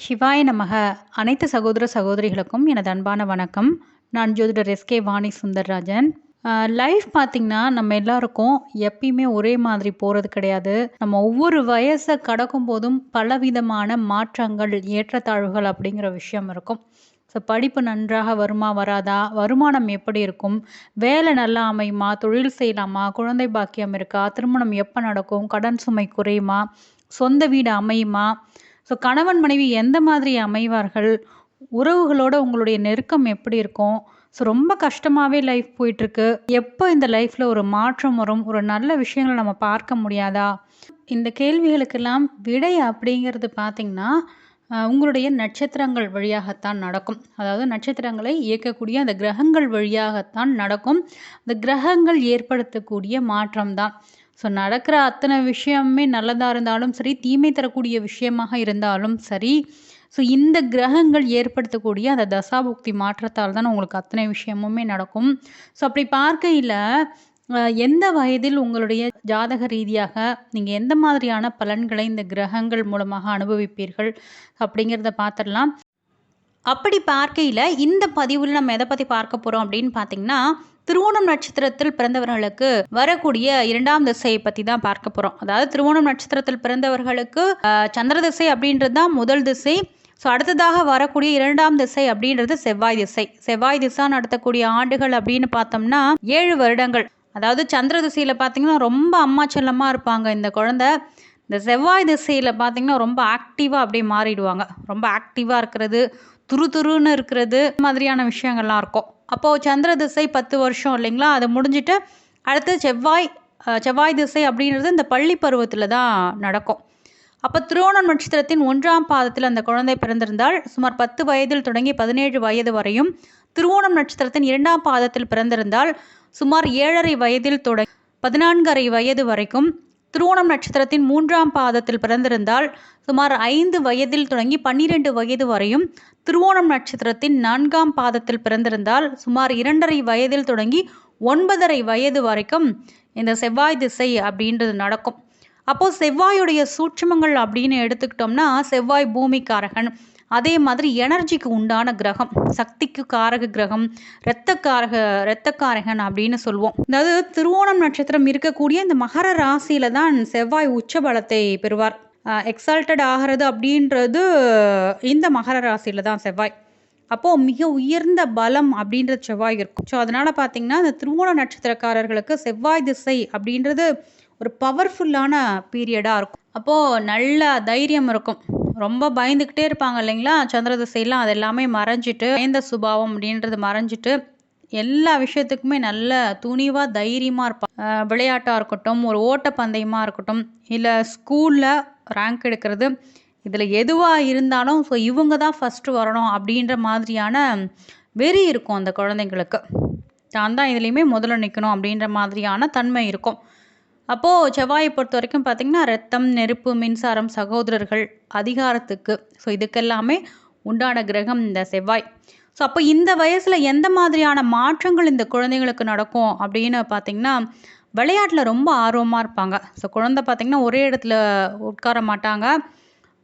சிவாய நமக. அனைத்து சகோதர சகோதரிகளுக்கும் எனது அன்பான வணக்கம். நான் ஜோதிடர் எஸ்கே வாணி சுந்தர்ராஜன். லைஃப் பார்த்திங்கன்னா நம்ம எல்லாருக்கும் எப்பயுமே ஒரே மாதிரி போகிறது கிடையாது. நம்ம ஒவ்வொரு வயசை கடக்கும் போதும் பலவிதமான மாற்றங்கள், ஏற்றத்தாழ்வுகள் அப்படிங்கிற விஷயம் இருக்கும். ஸோ படிப்பு நன்றாக வருமா வராதா, வருமானம் எப்படி இருக்கும், வேலை நல்லா அமையுமா, தொழில் செய்யலாமா, குழந்தை பாக்கியம் இருக்கா, திருமணம் எப்போ நடக்கும், கடன் சுமை குறையுமா, சொந்த வீடு அமையுமா, ஸோ கணவன் மனைவி எந்த மாதிரி அமைவார்கள், உறவுகளோட உங்களுடைய நெருக்கம் எப்படி இருக்கும், ஸோ ரொம்ப கஷ்டமாகவே லைஃப் போயிட்டுருக்கு, எப்போ இந்த லைஃப்பில் ஒரு மாற்றம் வரும், ஒரு நல்ல விஷயங்களை நம்ம பார்க்க முடியாதா, இந்த கேள்விகளுக்கெல்லாம் விடை அப்படிங்கிறது பார்த்திங்கன்னா உங்களுடைய நட்சத்திரங்கள் வழியாகத்தான் நடக்கும். அதாவது நட்சத்திரங்களை இயக்கக்கூடிய அந்த கிரகங்கள் வழியாகத்தான் நடக்கும். அந்த கிரகங்கள் ஏற்படுத்தக்கூடிய மாற்றம்தான். ஸோ நடக்கிற அத்தனை விஷயமே நல்லதாக இருந்தாலும் சரி, தீமை தரக்கூடிய விஷயமாக இருந்தாலும் சரி, ஸோ இந்த கிரகங்கள் ஏற்படுத்தக்கூடிய அந்த தசாபுக்தி மாற்றத்தால் தான் உங்களுக்கு அத்தனை விஷயமுமே நடக்கும். ஸோ அப்படி பார்க்கையில் எந்த வயதில் உங்களுடைய ஜாதக ரீதியாக நீங்கள் எந்த மாதிரியான பலன்களை இந்த கிரகங்கள் மூலமாக அனுபவிப்பீர்கள் அப்படிங்கிறத பார்த்துடலாம். அப்படி பார்க்கையில் இந்த பதிவில் நம்ம எதை பற்றி பார்க்க போகிறோம் அப்படின்னு பார்த்தீங்கன்னா, திருவோணம் நட்சத்திரத்தில் பிறந்தவர்களுக்கு வரக்கூடிய 2ஆம் திசையை பற்றி தான் பார்க்க போகிறோம். அதாவது திருவோணம் நட்சத்திரத்தில் பிறந்தவர்களுக்கு சந்திர திசை அப்படின்றது தான் முதல் திசை. ஸோ அடுத்ததாக வரக்கூடிய 2ஆம் திசை அப்படின்றது செவ்வாய் திசை. செவ்வாய் திசை நடத்தக்கூடிய ஆண்டுகள் அப்படின்னு பார்த்தோம்னா 7 வருடங்கள். அதாவது சந்திர திசையில் பார்த்திங்கன்னா ரொம்ப அம்மா செல்லமாக இருப்பாங்க இந்த குழந்தை. இந்த செவ்வாய் திசையில் பார்த்திங்கன்னா ரொம்ப ஆக்டிவாக அப்படியே மாறிடுவாங்க. ரொம்ப ஆக்டிவாக இருக்கிறது, துருன்னு இருக்கிறது மாதிரியான விஷயங்கள்லாம் இருக்கும். அப்போது சந்திர திசை 10 வருஷம் இல்லைங்களா, அது முடிஞ்சிட்டு அடுத்து செவ்வாய் திசை அப்படின்றது இந்த பள்ளி பருவத்தில் தான் நடக்கும். அப்போ திருவோணம் நட்சத்திரத்தின் 1ஆம் பாதத்தில் அந்த குழந்தை பிறந்திருந்தால் சுமார் 10 வயதில் தொடங்கி 17 வயது வரையும், திருவோணம் நட்சத்திரத்தின் 2ஆம் பாதத்தில் பிறந்திருந்தால் சுமார் 7.5 வயதில் தொடங்கி 14.5 வயது வரைக்கும், திருவோணம் நட்சத்திரத்தின் 3ஆம் பாதத்தில் பிறந்திருந்தால் சுமார் 5 வயதில் தொடங்கி 12 வயது வரையும், திருவோணம் நட்சத்திரத்தின் 4ஆம் பாதத்தில் பிறந்திருந்தால் சுமார் 2.5 வயதில் தொடங்கி 9.5 வயது வரைக்கும் இந்த செவ்வாய் திசை அப்படின்றது நடக்கும். அப்போது செவ்வாயுடைய சூட்சுமங்கள் அப்படின்னு எடுத்துக்கிட்டோம்னா, செவ்வாய் பூமிக்காரகன், அதே மாதிரி எனர்ஜிக்கு உண்டான கிரகம், சக்திக்கு காரக கிரகம், இரத்தக்காரகன் அப்படின்னு சொல்லுவோம். அதாவது திருவோணம் நட்சத்திரம் இருக்கக்கூடிய இந்த மகர ராசியில தான் செவ்வாய் உச்ச பலத்தை பெறுவார். எக்ஸால்டட் ஆகிறது அப்படின்றது இந்த மகர ராசியில தான் செவ்வாய். அப்போது மிக உயர்ந்த பலம் அப்படின்ற செவ்வாய் இருக்கும். ஸோ அதனால் பார்த்திங்கன்னா இந்த திருவோண நட்சத்திரக்காரர்களுக்கு செவ்வாய் திசை அப்படின்றது ஒரு பவர்ஃபுல்லான பீரியடாக இருக்கும். அப்போது நல்ல தைரியம் இருக்கும். ரொம்ப பயந்துக்கிட்டே இருப்பாங்க இல்லைங்களா, சந்திர திசையெல்லாம் அது எல்லாமே மறைஞ்சிட்டு, பயந்த சுபாவம் அப்படின்றது மறைஞ்சிட்டு எல்லா விஷயத்துக்குமே நல்ல துணிவாக தைரியமாக இருப்பாங்க. விளையாட்டாக இருக்கட்டும், ஒரு ஓட்டப்பந்தயமாக இருக்கட்டும், இல்லை ஸ்கூலில் ரேங்க் எடுக்கிறது, இதில் எதுவாக இருந்தாலும் ஸோ இவங்க தான் ஃபஸ்ட்டு வரணும் அப்படின்ற மாதிரியான வெறி இருக்கும் அந்த குழந்தைங்களுக்கு. தான் இதுலேயுமே முதல்ல நிற்கணும் அப்படின்ற மாதிரியான தன்மை இருக்கும். அப்போது செவ்வாயை பொறுத்த வரைக்கும் பார்த்திங்கன்னா ரத்தம், நெருப்பு, மின்சாரம், சகோதரர்கள், அதிகாரத்துக்கு, ஸோ இதுக்கெல்லாமே உண்டான கிரகம் இந்த செவ்வாய். ஸோ அப்போ இந்த வயசில் எந்த மாதிரியான மாற்றங்கள் இந்த குழந்தைங்களுக்கு நடக்கும் அப்படின்னு பார்த்திங்கன்னா, விளையாட்டில் ரொம்ப ஆர்வமாக இருப்பாங்க. ஸோ குழந்தை பார்த்திங்கன்னா ஒரே இடத்துல உட்கார மாட்டாங்க,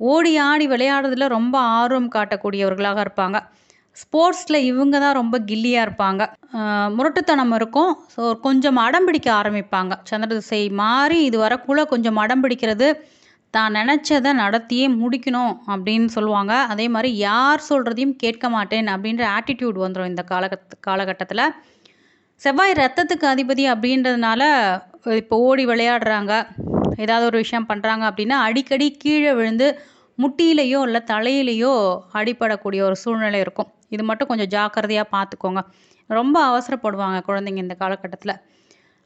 ஓடி ஆடி விளையாடுறதுல ரொம்ப ஆர்வம் காட்டக்கூடியவர்களாக இருப்பாங்க. ஸ்போர்ட்ஸில் இவங்க தான் ரொம்ப கில்லியாக இருப்பாங்க. முரட்டுத்தனம் இருக்கும். ஸோ கொஞ்சம் அடம் பிடிக்க ஆரம்பிப்பாங்க. சந்திர திசை மாறி இது வரக்குள்ள கொஞ்சம் அடம் பிடிக்கிறது, தான் நினச்சதை நடத்தியே முடிக்கணும் அப்படின்னு சொல்லுவாங்க. அதே மாதிரி யார் சொல்கிறதையும் கேட்க மாட்டேன் அப்படின்ற ஆட்டிடியூட் வந்துடும் இந்த காலகட்டத்தில். செவ்வாய் ரத்தத்துக்கு அதிபதி அப்படின்றதுனால இப்போ ஓடி விளையாடுறாங்க, ஏதாவது ஒரு விஷயம் பண்ணுறாங்க அப்படின்னா அடிக்கடி கீழே விழுந்து முட்டியிலையோ இல்லை தலையிலையோ அடிப்படக்கூடிய ஒரு சூழ்நிலை இருக்கும். இது மட்டும் கொஞ்சம் ஜாக்கிரதையாக பார்த்துக்கோங்க. ரொம்ப அவசரப்படுவாங்க குழந்தைங்க இந்த காலகட்டத்தில்.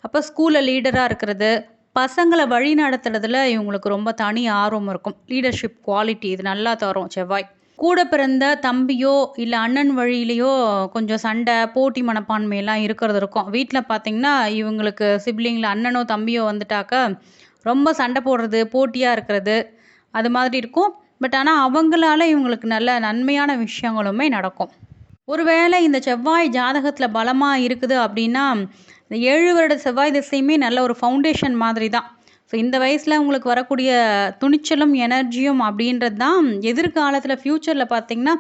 அப்போ ஸ்கூலில் லீடராக இருக்கிறது, பசங்களை வழி நடத்துறதுல இவங்களுக்கு ரொம்ப தனி ஆர்வம் இருக்கும். லீடர்ஷிப் குவாலிட்டி இது நல்லா தரும் செவ்வாய். கூட பிறந்த தம்பியோ இல்லை அண்ணன் வழியிலையோ கொஞ்சம் சண்டை, போட்டி மனப்பான்மையெல்லாம் இருக்கிறது இருக்கும். வீட்டில் பார்த்திங்கன்னா இவங்களுக்கு சிப்ளிங்கில் அண்ணனோ தம்பியோ வந்துட்டாக்க ரொம்ப சண்டை போடுறது, போட்டியாக இருக்கிறது, அது மாதிரி இருக்கும். பட் ஆனால் அவங்களால இவங்களுக்கு நல்ல நன்மையான விஷயங்களுமே நடக்கும். ஒருவேளை இந்த செவ்வாய் ஜாதகத்தில் பலமாக இருக்குது அப்படின்னா, இந்த 7 வருட செவ்வாய் திசையுமே நல்ல ஒரு ஃபவுண்டேஷன் மாதிரி தான். ஸோ ஸோ இந்த வயசில் உங்களுக்கு வரக்கூடிய துணிச்சலும் எனர்ஜியும் அப்படின்றது தான் எதிர்காலத்தில் ஃப்யூச்சரில் பார்த்திங்கன்னா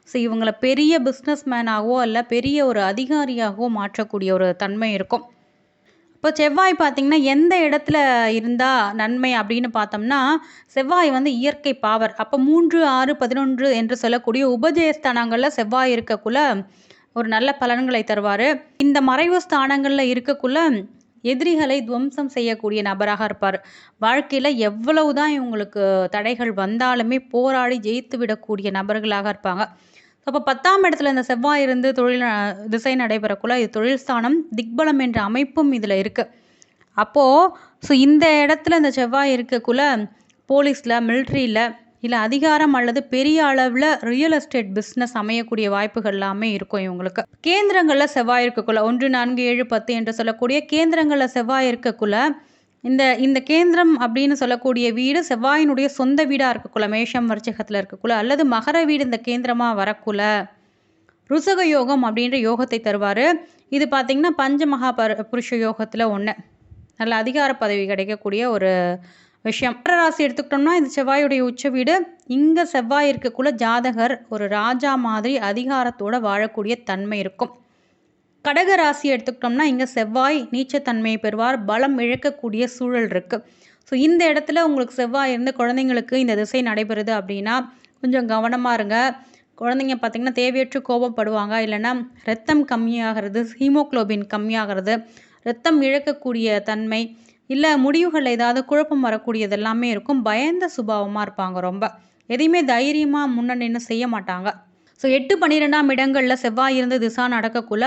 ஸோ இவங்கள பெரிய பிஸ்னஸ் மேனாகவோ இல்லை பெரிய ஒரு அதிகாரியாகவோ மாற்றக்கூடிய ஒரு தன்மை இருக்கும். இப்போ செவ்வாய் பார்த்திங்கன்னா எந்த இடத்துல இருந்தால் நன்மை அப்படின்னு பார்த்தோம்னா, செவ்வாய் வந்து இயற்கை பாவர். அப்போ 3, 6, 11 என்று சொல்லக்கூடிய உபஜயஸ்தானங்களில் செவ்வாய் இருக்கக்குள்ள ஒரு நல்ல பலன்களை தருவார். இந்த மறைவு ஸ்தானங்களில் இருக்கக்குள்ள எதிரிகளை துவம்சம் செய்யக்கூடிய நபராக இருப்பார். வாழ்க்கையில் எவ்வளவு தான் இவங்களுக்கு தடைகள் வந்தாலுமே போராடி ஜெயித்து விடக்கூடிய நபர்களாக இருப்பாங்க. அப்போ 10ஆம் இடத்துல இந்த செவ்வாய் இருந்து தொழில் திசை நடைபெறக்குள்ள இது தொழில் ஸ்தானம், திக்பலம் என்ற அமைப்பும் இதில் இருக்குது. அப்போது ஸோ இந்த இடத்துல இந்த செவ்வாய் இருக்கக்குள்ள போலீஸில், மிலிட்ரியில் இல்லை அதிகாரம் அல்லது பெரிய அளவில் ரியல் எஸ்டேட் பிஸ்னஸ் அமையக்கூடிய வாய்ப்புகள் எல்லாமே இருக்கும் இவங்களுக்கு. கேந்திரங்களில் செவ்வாய் இருக்கக்குள்ள 1, 4, 7, 10 என்று சொல்லக்கூடிய கேந்திரங்களில் செவ்வாய் இருக்கக்குள்ள இந்த கேந்திரம் அப்படின்னு சொல்லக்கூடிய வீடு செவ்வாயினுடைய சொந்த வீடாக இருக்கக்குள்ள, மேஷம் விருச்சிகத்தில் இருக்கக்குள்ள அல்லது மகர வீடு இந்த கேந்திரமாக வரக்குள்ள ருசக யோகம் அப்படின்ற யோகத்தை தருவார். இது பார்த்திங்கன்னா பஞ்சமகா புருஷ யோகத்தில் ஒன்று. நல்ல அதிகார பதவி கிடைக்கக்கூடிய ஒரு விஷயம். மகர ராசி எடுத்துக்கிட்டோம்னா இது செவ்வாயுடைய உச்ச வீடு. இங்கே செவ்வாய் இருக்கக்குள்ள ஜாதகர் ஒரு ராஜா மாதிரி அதிகாரத்தோடு வாழக்கூடிய தன்மை இருக்கும். கடக ராசி எடுத்துக்கிட்டோம்னா இங்கே செவ்வாய் நீச்சத்தன்மையை பெறுவார், பலம் இழக்கக்கூடிய சூழல் இருக்குது. ஸோ இந்த இடத்துல உங்களுக்கு செவ்வாய் இருந்து குழந்தைங்களுக்கு இந்த திசை நடைபெறுது அப்படின்னா கொஞ்சம் கவனமாக இருங்க. குழந்தைங்க பார்த்திங்கன்னா தேவையற்று கோபப்படுவாங்க, இல்லைன்னா ரத்தம் கம்மியாகிறது, ஹீமோக்ளோபின் கம்மியாகிறது, ரத்தம் இழக்கக்கூடிய தன்மை, இல்லை முடிவுகளில் ஏதாவது குழப்பம் வரக்கூடியது எல்லாமே இருக்கும். பயந்த சுபாவமாக இருப்பாங்க, ரொம்ப எதையுமே தைரியமாக முன்னே செய்ய மாட்டாங்க. ஸோ 8, 12ஆம் இடங்களில் செவ்வாய் இருந்து திசா நடக்கக்குள்ள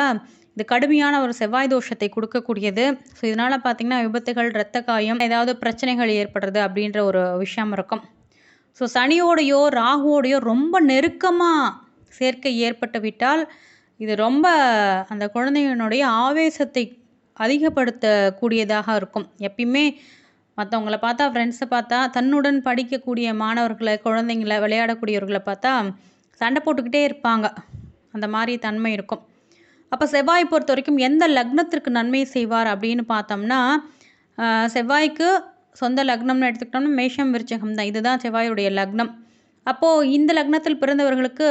இது கடுமையான ஒரு செவ்வாய் தோஷத்தை கொடுக்கக்கூடியது. ஸோ இதனால் பார்த்திங்கன்னா விபத்துகள், இரத்த காயம், ஏதாவது பிரச்சனைகள் ஏற்படுறது அப்படின்ற ஒரு விஷயம் இருக்கும். ஸோ சனியோடையோ ராகுவோடையோ ரொம்ப நெருக்கமாக சேர்க்கை ஏற்பட்டு விட்டால் இது ரொம்ப அந்த குழந்தைகளுடைய ஆவேசத்தை அதிகப்படுத்தக்கூடியதாக இருக்கும். எப்பயுமே மற்றவங்கள பார்த்தா, ஃப்ரெண்ட்ஸை பார்த்தா, தன்னுடன் படிக்கக்கூடிய மாணவர்களை, குழந்தைங்கள, விளையாடக்கூடியவர்களை பார்த்தா சண்டை போட்டுக்கிட்டே இருப்பாங்க. அந்த மாதிரி தன்மை இருக்கும். அப்போ செவ்வாய் பொறுத்த வரைக்கும் எந்த லக்னத்திற்கு நன்மை செய்வார் அப்படின்னு பார்த்தோம்னா, செவ்வாய்க்கு சொந்த லக்னம்னு எடுத்துக்கிட்டோம்னா மேஷம் விருச்சிகம் தான். இதுதான் செவ்வாயுடைய லக்னம். அப்போது இந்த லக்னத்தில் பிறந்தவர்களுக்கு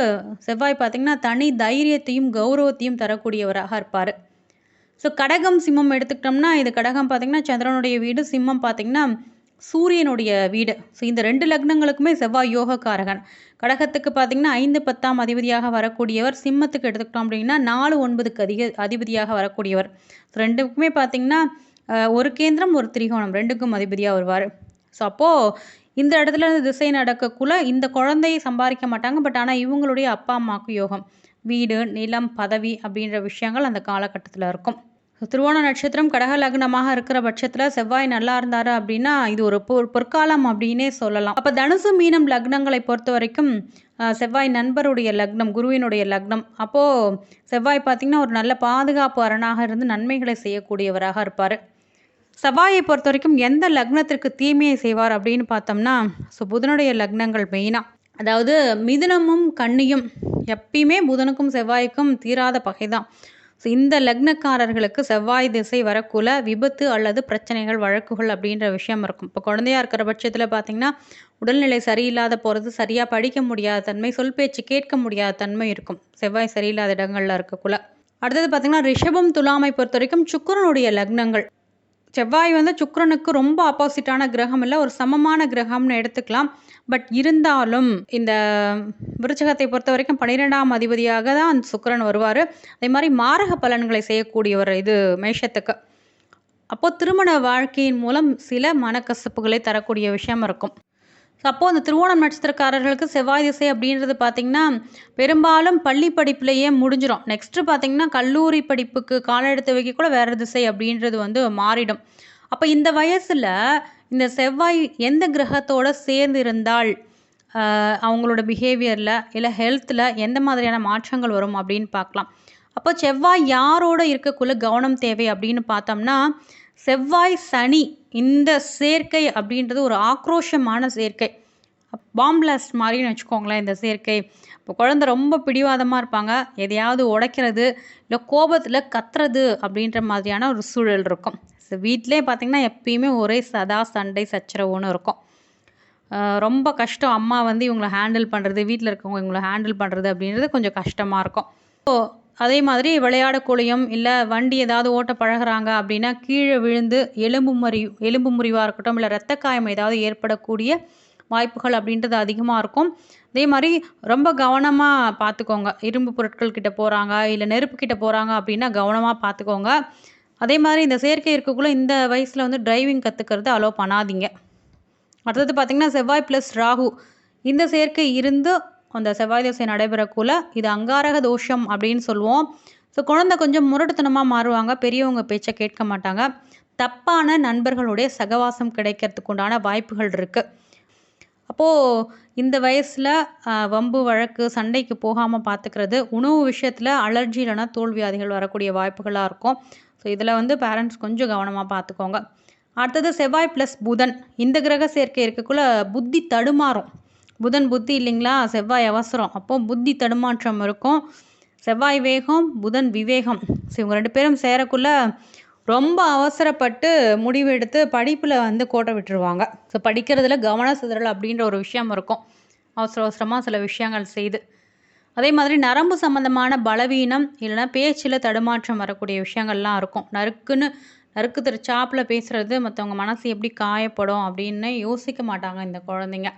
செவ்வாய் பார்த்திங்கன்னா தனி தைரியத்தையும் கௌரவத்தையும் தரக்கூடியவராக இருப்பார். ஸோ கடகம் சிம்மம் எடுத்துக்கிட்டோம்னா இது கடகம் பார்த்திங்கன்னா சந்திரனுடைய வீடு, சிம்மம் பார்த்திங்கன்னா சூரியனுடைய வீடு. ஸோ இந்த 2 லக்னங்களுக்குமே செவ்வாய் யோகக்காரகன். கடகத்துக்கு பார்த்திங்கன்னா 5, 10ஆம் அதிபதியாக வரக்கூடியவர். சிம்மத்துக்கு எடுத்துக்கிட்டோம் அப்படின்னா 4, 9க்கு அதிபதியாக வரக்கூடியவர். ஸோ 2க்குமே பார்த்திங்கன்னா ஒரு கேந்திரம், ஒரு திரிகோணம், 2க்கும் அதிபதியாக வருவார். ஸோ அப்போது இந்த இடத்துல திசை நடக்கக்குள்ள இந்த குழந்தையை சம்பாதிக்க மாட்டாங்க. பட் ஆனால் இவங்களுடைய அப்பா அம்மாவுக்கு யோகம், வீடு, நிலம், பதவி அப்படின்ற விஷயங்கள் அந்த காலகட்டத்தில் இருக்கும். திருவோண நட்சத்திரம் கடக லக்னமாக இருக்கிற பட்சத்தில் செவ்வாய் நல்லா இருந்தார் அப்படின்னா இது ஒரு பொற்காலம் அப்படின்னே சொல்லலாம். அப்போ தனுசு மீனம் லக்னங்களை பொறுத்த வரைக்கும் செவ்வாய் நண்பருடைய லக்னம், குருவினுடைய லக்னம். அப்போது செவ்வாய் பார்த்திங்கன்னா ஒரு நல்ல பாதுகாப்பு அரணாக இருந்து நன்மைகளை செய்யக்கூடியவராக இருப்பார். செவ்வாயை பொறுத்த வரைக்கும் எந்த லக்னத்திற்கு தீமையை செய்வார் அப்படின்னு பார்த்தோம்னா, ஸோ புதனுடைய லக்னங்கள் மெயினாக, அதாவது மிதுனமும் கன்னியும் எப்பயுமே புதனுக்கும் செவ்வாய்க்கும் தீராத பகை தான். ஸோ இந்த லக்னக்காரர்களுக்கு செவ்வாய் திசை வரக்குள்ள விபத்து அல்லது பிரச்சனைகள், வழக்குகள் அப்படின்ற விஷயம் இருக்கும். இப்போ குழந்தையாக இருக்கிற பட்சத்தில் பார்த்திங்கன்னா உடல்நிலை சரியில்லாத போகிறது, சரியாக படிக்க முடியாத தன்மை, சொல் பேச்சு கேட்க முடியாத தன்மை இருக்கும் செவ்வாய் சரியில்லாத இடங்களில் இருக்கக்குள்ள. அடுத்தது பார்த்திங்கன்னா ரிஷபம், துலாமை பொறுத்த வரைக்கும் சுக்கிரனுடைய லக்னங்கள். செவ்வாய் வந்து சுக்கிரனுக்கு ரொம்ப ஆப்போசிட்டான கிரகம் இல்லை, ஒரு சமமான கிரகம்னு எடுத்துக்கலாம். பட் இருந்தாலும் இந்த விருச்சிகத்தை பொறுத்த வரைக்கும் 12ஆம் அதிபதியாக தான் அந்த சுக்கிரன் வருவார். அதே மாதிரி மாரக பலன்களை செய்யக்கூடியவர் இது மேஷத்துக்கு. அப்போது திருமண வாழ்க்கையின் மூலம் சில மனக்கசப்புகளை தரக்கூடிய விஷயம் இருக்கும். ஸோ அப்போது அந்த திருவோணம் நட்சத்திரக்காரர்களுக்கு செவ்வாய் திசை அப்படின்றது பார்த்திங்கன்னா பெரும்பாலும் பள்ளி படிப்புலேயே முடிஞ்சிடும். நெக்ஸ்ட்டு பார்த்திங்கன்னா கல்லூரி படிப்புக்கு கால எடுத்து வைக்க கூட வேறு திசை அப்படின்றது வந்து மாறிடும். அப்போ இந்த வயசில் இந்த செவ்வாய் எந்த கிரகத்தோடு சேர்ந்து இருந்தால் அவங்களோட பிஹேவியரில் இல்லை ஹெல்த்தில் எந்த மாதிரியான மாற்றங்கள் வரும் அப்படின்னு பார்க்கலாம். அப்போ செவ்வாய் யாரோடு இருக்கக்குள்ள கவனம் தேவை அப்படின்னு பார்த்தோம்னா, செவ்வாய் சனி இந்த சேர்க்கை அப்படின்றது ஒரு ஆக்ரோஷமான சேர்க்கை, பாம்பிளாஸ்ட் மாதிரின்னு வச்சுக்கோங்களேன் இந்த சேர்க்கை. இப்போ குழந்தை ரொம்ப பிடிவாதமாக இருப்பாங்க, எதையாவது உடைக்கிறது இல்லை கோபத்தில் கத்துறது அப்படின்ற மாதிரியான ஒரு சூழல் இருக்கும். வீட்டிலே பார்த்திங்கன்னா எப்பயுமே ஒரே சண்டை சச்சரவுன்னு இருக்கும். ரொம்ப கஷ்டம். அம்மா வந்து இவங்கள ஹேண்டில் பண்ணுறது, வீட்டில் இருக்கவங்க இவங்கள ஹேண்டில் பண்ணுறது அப்படின்றது கொஞ்சம் கஷ்டமாக இருக்கும். ஸோ அதே மாதிரி விளையாடக்குள்ளையும் இல்லை வண்டி ஏதாவது ஓட்ட பழகுறாங்க அப்படின்னா கீழே விழுந்து எலும்பு முறிவாக இருக்கட்டும், இல்லை இரத்த காயம் ஏதாவது ஏற்படக்கூடிய வாய்ப்புகள் அப்படின்றது அதிகமாக இருக்கும். அதே மாதிரி ரொம்ப கவனமாக பார்த்துக்கோங்க. இரும்பு பொருட்கள் கிட்ட போகிறாங்க, இல்லை நெருப்பு கிட்ட போகிறாங்க அப்படின்னா கவனமாக பார்த்துக்கோங்க. அதே மாதிரி இந்த செயற்கை இருக்கக்குள்ளே இந்த வயசில் வந்து டிரைவிங் கற்றுக்கிறது அலோவ் பண்ணாதீங்க. அடுத்தது பார்த்திங்கன்னா செவ்வாய் ப்ளஸ் ராகு இந்த சேர்க்கை இருந்து அந்த செவ்வாய் தசை நடைபெறக்குள்ள இது அங்காரக தோஷம் அப்படின்னு சொல்லுவோம். ஸோ குழந்தை கொஞ்சம் முரட்டுத்தனமாக மாறுவாங்க, பெரியவங்க பேச்சை கேட்க மாட்டாங்க, தப்பான நண்பர்களுடைய சகவாசம் கிடைக்கிறதுக்கு உண்டான வாய்ப்புகள் இருக்குது. அப்போது இந்த வயசில் வம்பு வழக்கு சண்டைக்கு போகாமல் பார்த்துக்கிறது, உணவு விஷயத்தில் அலர்ஜி இல்லைனா தோல்வியாதிகள் வரக்கூடிய வாய்ப்புகளாக இருக்கும். ஸோ இதில் வந்து பேரண்ட்ஸ் கொஞ்சம் கவனமாக பார்த்துக்கோங்க. அடுத்தது செவ்வாய் ப்ளஸ் புதன் இந்த கிரக சேர்க்கை இருக்கக்குள்ள புத்தி தடுமாறும். புதன் புத்தி இல்லைங்களா, செவ்வாய் அவசரம், அப்போது புத்தி தடுமாற்றம் இருக்கும். செவ்வாய் வேகம், புதன் விவேகம். ஸோ இவங்க 2 பேரும் சேரக்குள்ள ரொம்ப அவசரப்பட்டு முடிவெடுத்து படிப்பில் வந்து கோட்டை விட்டுருவாங்க. ஸோ படிக்கிறதுல கவன சிதறல் அப்படின்ற ஒரு விஷயம் இருக்கும், அவசரமாக சில விஷயங்கள் செய்து. அதே மாதிரி நரம்பு சம்மந்தமான பலவீனம் இல்லைனா பேச்சில் தடுமாற்றம் வரக்கூடிய விஷயங்கள்லாம் இருக்கும். நறுக்கு தெரிச்சாப்பில் பேசுகிறது, மற்றவங்க மனசு எப்படி காயப்படும் அப்படின்னு யோசிக்க மாட்டாங்க இந்த குழந்தைங்க.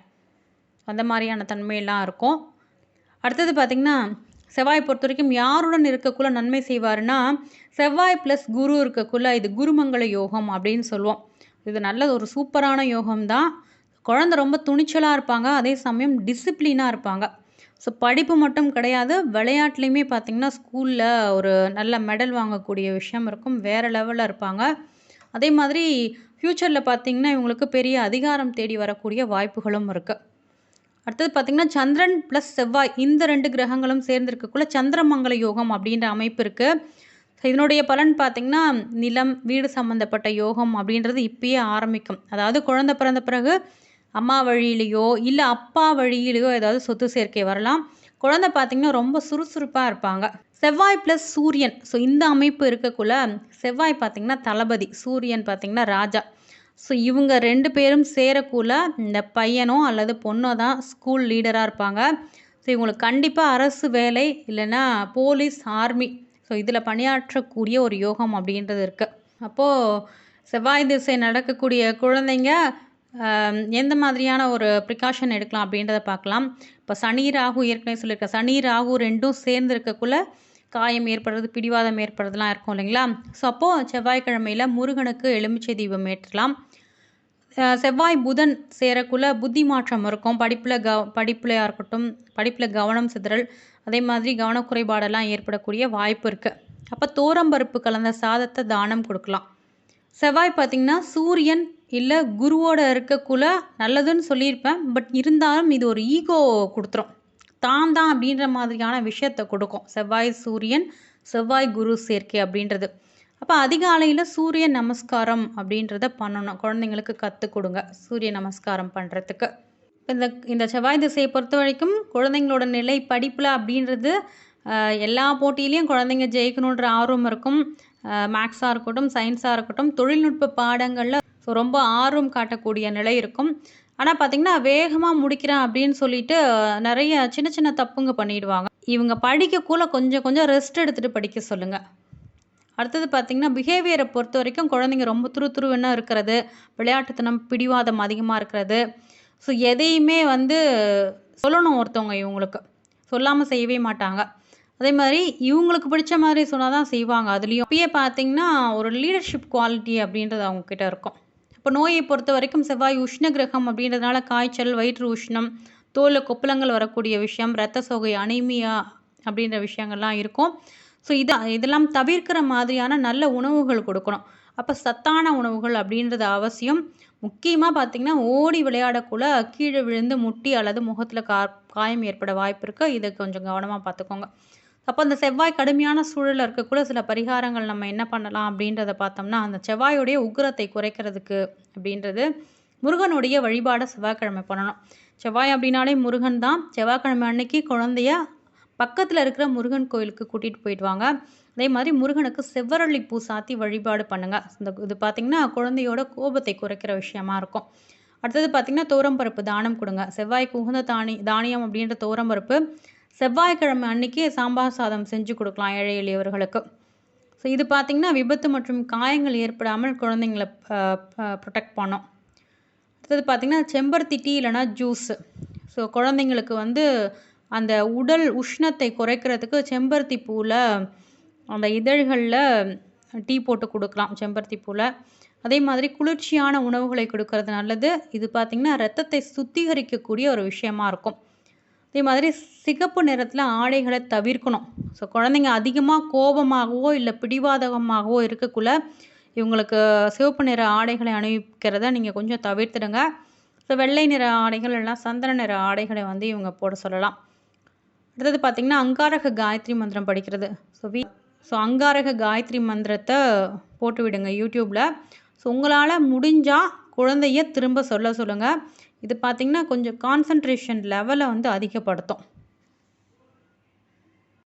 அந்த மாதிரியான தன்மையெல்லாம் இருக்கும். அடுத்தது பார்த்திங்கன்னா செவ்வாய் பொறுத்த வரைக்கும் யாருடன் இருக்கக்குள்ள நன்மை செய்வாருன்னா செவ்வாய் ப்ளஸ் குரு இருக்கக்குள்ள இது குருமங்கள யோகம் அப்படின்னு சொல்லுவோம். இது நல்ல ஒரு சூப்பரான யோகம் தான். குழந்தை ரொம்ப துணிச்சலாக இருப்பாங்க, அதே சமயம் டிசிப்ளினாக இருப்பாங்க. ஸோ படிப்பு மட்டும் கிடையாது, விளையாட்டுலேயுமே பார்த்திங்கன்னா ஸ்கூலில் ஒரு நல்ல மெடல் வாங்கக்கூடிய விஷயம் இருக்கும், வேறு லெவலில் இருப்பாங்க. அதே மாதிரி ஃப்யூச்சரில் பார்த்திங்கன்னா இவங்களுக்கு பெரிய அதிகாரம் தேடி வரக்கூடிய வாய்ப்புகளும் இருக்குது. அடுத்தது பார்த்திங்கன்னா சந்திரன் ப்ளஸ் செவ்வாய் இந்த 2 கிரகங்களும் சேர்ந்துருக்கக்குள்ள சந்திரமங்கல யோகம் அப்படின்ற அமைப்பு இருக்குது. இதனுடைய பலன் பார்த்திங்கன்னா நிலம் வீடு சம்மந்தப்பட்ட யோகம் அப்படின்றது இப்பயே ஆரம்பிக்கும். அதாவது குழந்தை பிறந்த பிறகு அம்மா வழியிலையோ இல்லை அப்பா வழியிலையோ ஏதாவது சொத்து சேர்க்கை வரலாம். குழந்தை பார்த்திங்கன்னா ரொம்ப சுறுசுறுப்பாக இருப்பாங்க. செவ்வாய் ப்ளஸ் சூரியன், ஸோ இந்த அமைப்பு இருக்கக்குள்ள செவ்வாய் பார்த்திங்கன்னா தளபதி, சூரியன் பார்த்திங்கன்னா ராஜா. ஸோ இவங்க 2 பேரும் சேரக்குள்ள இந்த பையனோ அல்லது பொண்ணோ தான் ஸ்கூல் லீடராக இருப்பாங்க. ஸோ இவங்களுக்கு கண்டிப்பாக அரசு வேலை இல்லைன்னா போலீஸ், ஆர்மி, ஸோ இதில் பணியாற்றக்கூடிய ஒரு யோகம் அப்படின்றது இருக்குது. அப்போது செவ்வாய் திசை நடக்கக்கூடிய குழந்தைங்க எந்த மாதிரியான ஒரு ப்ரிகாஷன் எடுக்கலாம் அப்படின்றத பார்க்கலாம். இப்போ சனி ராகு ஏற்கனவே சொல்லியிருக்கேன், சனி ராகு 2ம் சேர்ந்து இருக்கக்குள்ள காயம் ஏற்படுறது, பிடிவாதம் ஏற்படுறதுலாம் இருக்கும் இல்லைங்களா. ஸோ அப்போது செவ்வாய்க்கிழமையில் முருகனுக்கு எலுமிச்சை தீபம் ஏற்றலாம். செவ்வாய் புதன் சேரக்குள்ள புத்தி மாற்றம் இருக்கும், படிப்புலையாக இருக்கட்டும், படிப்பில் கவனம் சிதறல், அதே மாதிரி கவனக்குறைபாடெல்லாம் ஏற்படக்கூடிய வாய்ப்பு இருக்குது. அப்போ தோரம்பருப்பு கலந்த சாதத்தை தானம் கொடுக்கலாம். செவ்வாய் பார்த்திங்கன்னா சூரியன் இல்லை குருவோட இருக்கக்குள்ள நல்லதுன்னு சொல்லியிருப்பேன், பட் இருந்தாலும் இது ஒரு ஈகோ கொடுத்துரும், தான் அப்படின்ற மாதிரியான விஷயத்தை கொடுக்கும். செவ்வாய் சூரியன், செவ்வாய் குரு சேர்க்கை அப்படின்றது. அப்போ அதிகாலையில் சூரிய நமஸ்காரம் அப்படின்றத பண்ணணும், குழந்தைங்களுக்கு கற்றுக் கொடுங்க சூரிய நமஸ்காரம் பண்ணுறதுக்கு. இந்த செவ்வாய் திசையை பொறுத்த வரைக்கும் குழந்தைங்களோட நிலை படிப்பில் அப்படின்றது எல்லா போட்டியிலையும் குழந்தைங்க ஜெயிக்கணுன்ற ஆர்வம் இருக்கும். மேக்ஸாக இருக்கட்டும், சயின்ஸாக இருக்கட்டும், தொழில்நுட்ப பாடங்களில் ஸோ ரொம்ப ஆர்வம் காட்டக்கூடிய நிலை இருக்கும். ஆனால் பார்த்திங்கன்னா வேகமாக முடிக்கிறேன் அப்படின்னு சொல்லிட்டு நிறைய சின்ன சின்ன தப்புங்க பண்ணிடுவாங்க. இவங்க படிக்கக்குள்ள கொஞ்சம் ரெஸ்ட் எடுத்துகிட்டு படிக்க சொல்லுங்கள். அடுத்தது பார்த்திங்கன்னா பிஹேவியரை பொறுத்த வரைக்கும் குழந்தைங்க ரொம்ப துருதுருவென்னா இருக்கிறது, விளையாட்டுத்தனம், பிடிவாதம் அதிகமாக இருக்கிறது. ஸோ எதையுமே வந்து சொல்லணும் ஒருத்தவங்க, இவங்களுக்கு சொல்லாமல் செய்யவே மாட்டாங்க. அதே மாதிரி இவங்களுக்கு பிடிச்ச மாதிரி சொன்னால் தான் செய்வாங்க. அதுலேயும் அப்பயே பார்த்திங்கன்னா ஒரு லீடர்ஷிப் குவாலிட்டி அப்படின்றது அவங்கக்கிட்ட இருக்கும். இப்போ நோயை பொறுத்த வரைக்கும் செவ்வாய் உஷ்ண கிரகம் அப்படின்றதுனால காய்ச்சல், வயிற்று உஷ்ணம், தோலில் கொப்பளங்கள் வரக்கூடிய விஷயம், இரத்த சோகை, அனீமியா அப்படின்ற விஷயங்கள்லாம் இருக்கும். ஸோ இதெல்லாம் தவிர்க்கிற மாதிரியான நல்ல உணவுகள் கொடுக்கணும். அப்போ சத்தான உணவுகள் அப்படின்றது அவசியம். முக்கியமாக பார்த்திங்கன்னா ஓடி விளையாடக்குள்ள கீழே விழுந்து முட்டி அல்லது முகத்தில் காயம் ஏற்பட வாய்ப்பு இருக்குது. இதை கொஞ்சம் கவனமாக பார்த்துக்கோங்க. அப்போ அந்த செவ்வாய் கடுமையான சூழலில் இருக்கக்குள்ள சில பரிகாரங்கள் நம்ம என்ன பண்ணலாம் அப்படின்றத பார்த்தோம்னா, அந்த செவ்வாயுடைய உக்கிரத்தை குறைக்கிறதுக்கு அப்படின்றது முருகனுடைய வழிபாடை செவ்வாய்க்கிழமை பண்ணணும். செவ்வாய் அப்படின்னாலே முருகன் தான். செவ்வாய்க்கிழமை அன்னைக்கு குழந்தைய பக்கத்தில் இருக்கிற முருகன் கோயிலுக்கு கூட்டிகிட்டு போயிட்டு வாங்க. அதே மாதிரி முருகனுக்கு செவ்வரளி பூ சாத்தி வழிபாடு பண்ணுங்கள். இது பார்த்திங்கன்னா குழந்தையோட கோபத்தை குறைக்கிற விஷயமா இருக்கும். அடுத்தது பார்த்திங்கன்னா துவரம்பருப்பு தானம் கொடுங்க. செவ்வாய்க்கு உகந்த தானியம் அப்படின்ற துவரம்பருப்பு செவ்வாய்க்கிழமை அன்னைக்கு சாம்பார் சாதம் செஞ்சு கொடுக்கலாம் ஏழை எளியவர்களுக்கு. ஸோ இது பார்த்திங்கன்னா விபத்து மற்றும் காயங்கள் ஏற்படாமல் குழந்தைங்களை ப்ரொடெக்ட் பண்ணோம். அடுத்தது பார்த்திங்கன்னா செம்பருத்தி டீ இல்லைனா ஜூஸு. ஸோ குழந்தைங்களுக்கு வந்து அந்த உடல் உஷ்ணத்தை குறைக்கிறதுக்கு செம்பருத்தி பூவில் அந்த இதழ்களில் டீ போட்டு கொடுக்கலாம் செம்பருத்தி பூவில். அதே மாதிரி குளிர்ச்சியான உணவுகளை கொடுக்கறது நல்லது. இது பார்த்திங்கன்னா ரத்தத்தை சுத்திகரிக்கக்கூடிய ஒரு விஷயமா இருக்கும். அதே மாதிரி சிகப்பு நிறத்தில் ஆடைகளை தவிர்க்கணும். ஸோ குழந்தைங்க அதிகமாக கோபமாகவோ இல்லை பிடிவாதகமாகவோ இருக்கக்குள்ள இவங்களுக்கு சிவப்பு நிற ஆடைகளை அணிவிக்கிறத நீங்கள் கொஞ்சம் தவிர்த்துடுங்க. ஸோ வெள்ளை நிற ஆடைகள் இல்லைனா சந்தன நிற ஆடைகளை வந்து இவங்க போட சொல்லலாம். அடுத்தது பார்த்திங்கன்னா அங்காரக காயத்ரி மந்திரம் படிக்கிறது. ஸோ அங்காரக காயத்ரி மந்திரத்தை போட்டு விடுங்க யூடியூப்பில். ஸோ உங்களால் முடிஞ்சால் குழந்தைய திரும்ப சொல்லுங்கள். இது பார்த்திங்கன்னா கொஞ்சம் கான்சன்ட்ரேஷன் லெவலை வந்து அதிகப்படுத்தும்.